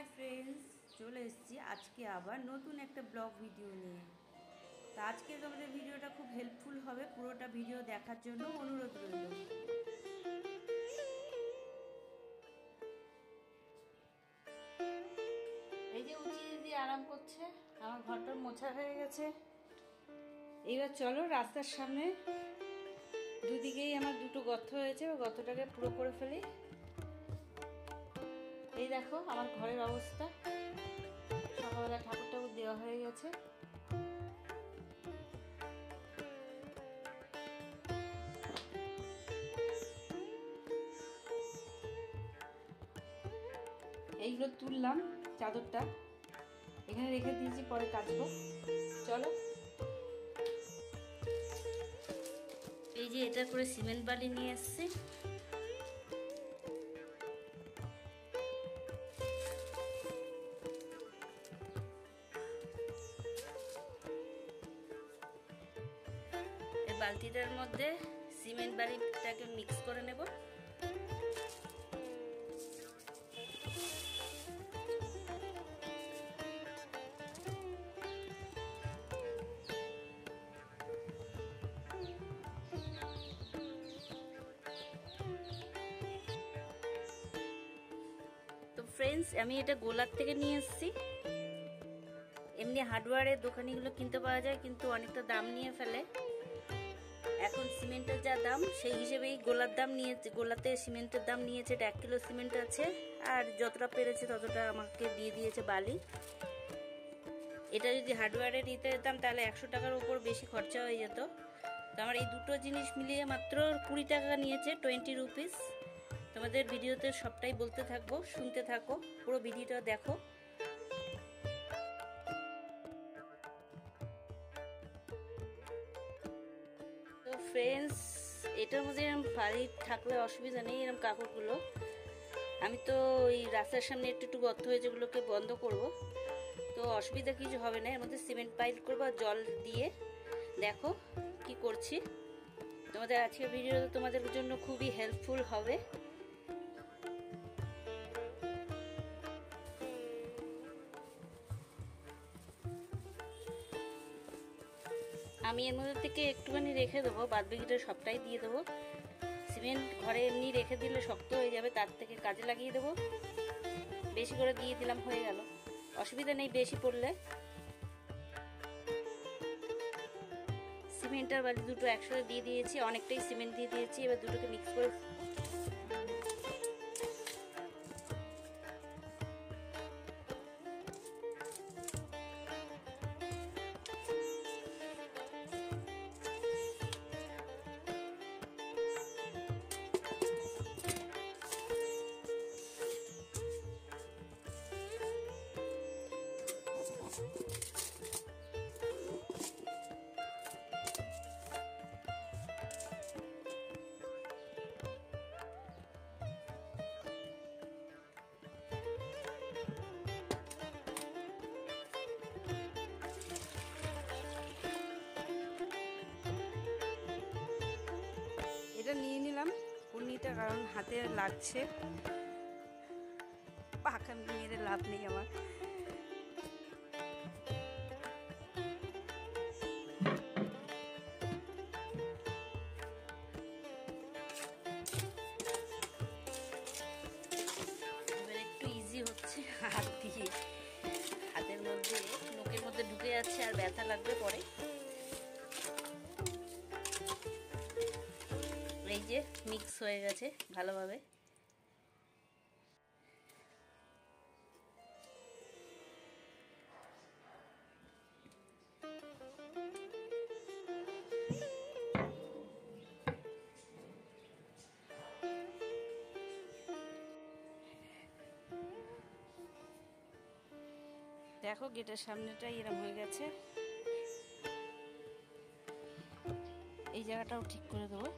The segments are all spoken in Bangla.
हाय फ्रेंड्स चले एसेছি আজকে আবার নতুন একটা ব্লগ ভিডিও নিয়ে। তো আজকে তোমাদের ভিডিওটা খুব হেল্পফুল হবে, পুরোটা ভিডিও দেখার জন্য অনুরোধ রইল। এই যে উচি দিদি আরাম করছে, আমার ঘরটা মোছা হয়ে গেছে। এইবার চলো রাস্তার সামনে দুদিকেই আমার দুটো গর্ত হয়েছে, ওই গর্তটাকে পুরো করে ফেলি। এই দেখো আমার ঘরের অবস্থা, সকালবেলা ঠাকুর ঠাকুর দেওয়া হয়ে গেছে। এইগুলো তুললাম, চাদরটা এখানে রেখে দিয়েছি, পরে কাচবো। চলো। এই যে এটা করে সিমেন্ট বালি নিয়ে এসেছি, এই বালতিটার মধ্যে সিমেন্ট বালিটাকে মিক্স করে নেব। তো ফ্রেন্ডস, আমি এটা গোলার থেকে নিয়ে এসেছি। এমনি হার্ডওয়্যারের দোকানিগুলো কিনতে পাওয়া যায়, কিন্তু অনেকটা দাম নিয়ে ফেলে। এখন সিমেন্টের যা দাম, সেই হিসেবেই গোলার দাম নিয়েছে, গোলাতে সিমেন্টের দাম নিয়েছে। 1 কিলো সিমেন্ট আছে, আর যতটা পেরেছে ততটা আমাকে দিয়ে দিয়েছে বালি। এটা যদি হার্ডওয়্যারে নিতে যেতাম তাহলে 100 টাকার উপর বেশি খরচা হয়ে যেত। তো আমার এই দুটো জিনিস মিলিয়ে মাত্র 20 টাকা নিয়েছে, 20 রুপিস। তোমাদের ভিডিওতে সবটাই বলতে থাকবো, শুনতে থাকো, পুরো ভিডিওটা দেখো। তো ফ্রেন্ডস, এটার মধ্যে এরকম বালি থাকলে অসুবিধা নেই, এরকম কাপড়গুলো আমি তো ওই রাস্তার সামনে একটু একটু গর্ত হয়েছে, যেগুলোকে বন্ধ করব। তো অসুবিধা কিছু হবে না, এর মধ্যে সিমেন্ট পাইল করবো আর জল দিয়ে। দেখো কি করছি। তোমাদের আজকের ভিডিওটা তোমাদের জন্য খুবই হেল্পফুল হবে। আমি এর মধ্যে থেকে একটুখানি রেখে দেবো, বাদ বাকিটা সবটাই দিয়ে দেবো। সিমেন্ট ঘরে এমনি রেখে দিলে শক্ত হয়ে যাবে, তার থেকে কাজে লাগিয়ে দেবো। বেশি করে দিয়ে দিলাম, হয়ে গেল, অসুবিধা নেই বেশি পড়লে। সিমেন্ট আর বালি দুটো একসাথে দিয়ে দিয়েছি, অনেকটাই সিমেন্ট দিয়ে দিয়েছি। এবার দুটোকে মিক্স করে নিয়ে নিলাম পুর্নিটা, কারণ হাতে লাগছে, পাখা মেরে লাভ নেই আমার। এবার একটু ইজি হচ্ছে হাত দিয়ে, হাতের মধ্যে নখের মধ্যে ঢুকে যাচ্ছে আর ব্যথা লাগবে পরে। এই যে মিক্স হয়ে গেছে ভালোভাবে। দেখো গেটের সামনেটাই এরকম হয়ে গেছে, এই জায়গাটাও ঠিক করে দেবো।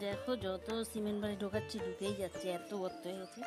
দেখো যত সিমেন্ট বালি ঢোকাচ্ছি ঢুকেই যাচ্ছে, এত গর্ত হয়ে গেছে।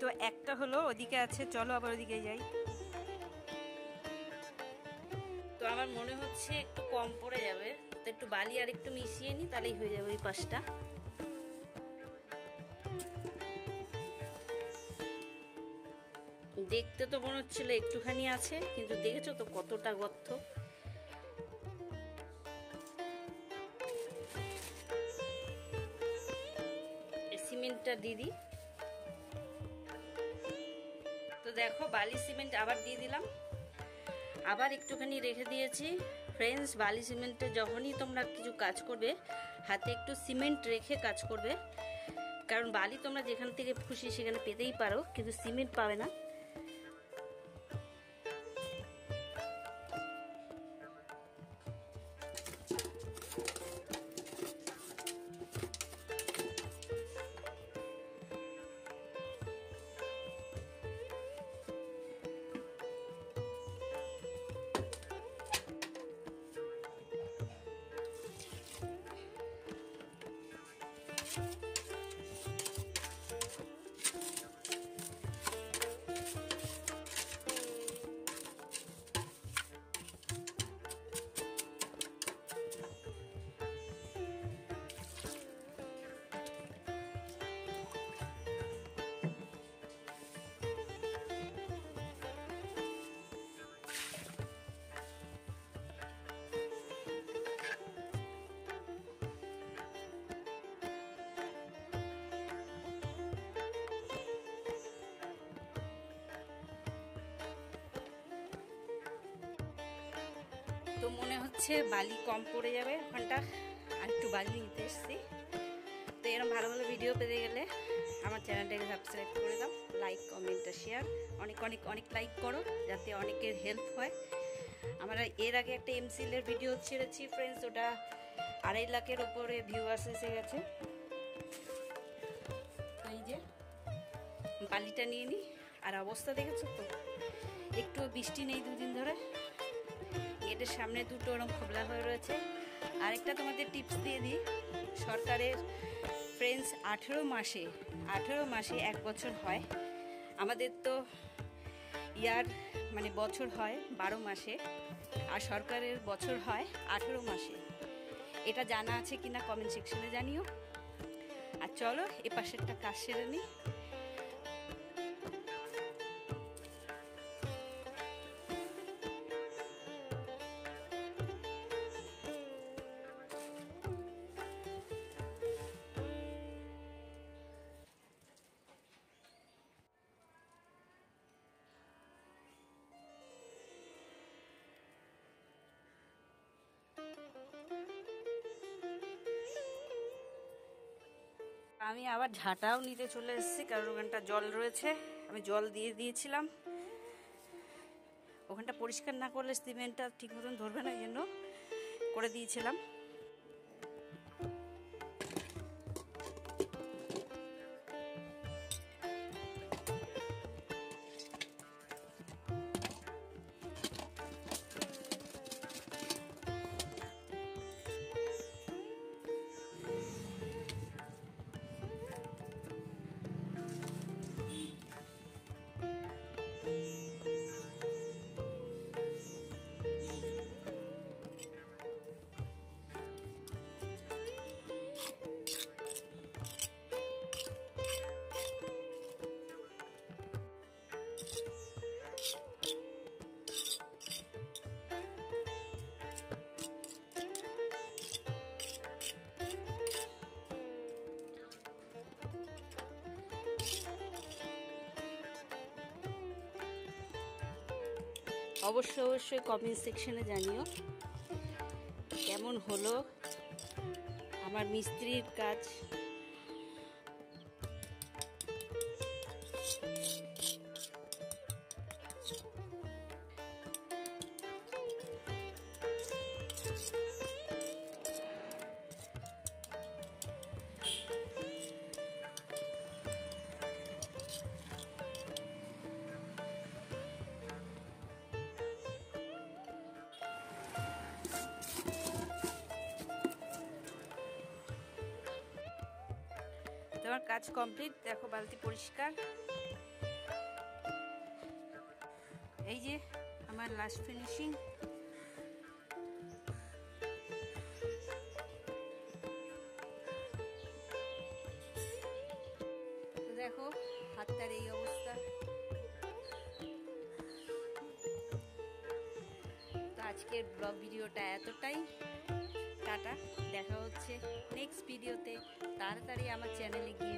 তো একটা হলো ওদিকে আছে, চলো আবার ওদিকে যাই। তো আমার মনে হচ্ছে একটু কম পড়ে যাবে, তো একটু বালি আর একটু মিশিয়ে নিই, তাহলেই হয়ে যাবে ওই পাশটা। দেখতে তো মনে হচ্ছিল একটুখানি আছে, কিন্তু দেখেছো তো কতটা গর্ত। সিমেন্টটা দিয়ে দিই। তো দেখো বালি সিমেন্ট আবার দিয়ে দিলাম, আবার একটুখানি রেখে দিয়েছি। ফ্রেন্ডস, বালি সিমেন্টে যখনই তোমরা কিছু কাজ করবে হাতে একটু সিমেন্ট রেখে কাজ করবে, কারণ বালি তোমরা যেখান থেকে খুশি সেখানে পেতেই পারো, কিন্তু সিমেন্ট পাবে না। তো মনে হচ্ছে বালি কম পড়ে যাবে ওখানটা, আর একটু বালি নিতে এসেছি। তো এরকম ভালো ভালো ভিডিও পেতে গেলে আমার চ্যানেলটাকে সাবস্ক্রাইব করে দাও, লাইক কমেন্ট আর শেয়ার অনেক অনেক অনেক লাইক করো, যাতে অনেকের হেল্প হয়। আমরা এর আগে একটা এমসিলের ভিডিও ছেড়েছি ফ্রেন্ডস, ওটা 2.5 লাখের ওপরে ভিউয়ার্স এসে গেছে। তো এই যে বালিটা নিয়ে নিই, আর অবস্থা দেখেছো তো, একটু বৃষ্টি নেই 2 দিন ধরে, গেটের সামনে দুটো ওরকম খোলা হয়ে রয়েছে। আরেকটা তোমাদের টিপস দিয়ে দিই, সরকারের ফ্রেন্ডস 18 মাসে 1 বছর হয়, আমাদের তো ইয়ার মানে বছর হয় 12 মাসে, আর সরকারের বছর হয় 18 মাসে। এটা জানা আছে কিনা কমেন্ট সেকশনে জানিও। আর চলো এ পাশেরটা কাজ সেরে নিই। আমি আবার ঝাঁটাও নিতে চলে এসেছি, কারণ ওখানটা জল রয়েছে, আমি জল দিয়ে দিয়েছিলাম। ওখানটা পরিষ্কার না করলে সিমেন্টটা ঠিক মতন ধরবে না, এই জন্য করে দিয়েছিলাম। অবশ্যই কমেন্ট সেকশনে জানিও কেমন হলো আমার মিস্ত্রির কাজ। তোমার কাজ কমপ্লিট, দেখো বালতি পরিষ্কার। এই যে আমার লাস্ট ফিনিশিং। তো দেখো হাতটার এই অবস্থা। তো আজকের ব্লগ ভিডিওটা এতটাই, টাটা, দেখা হচ্ছে নেক্সট ভিডিওতে। তাড়াতাড়ি আমার চ্যানেলে গিয়ে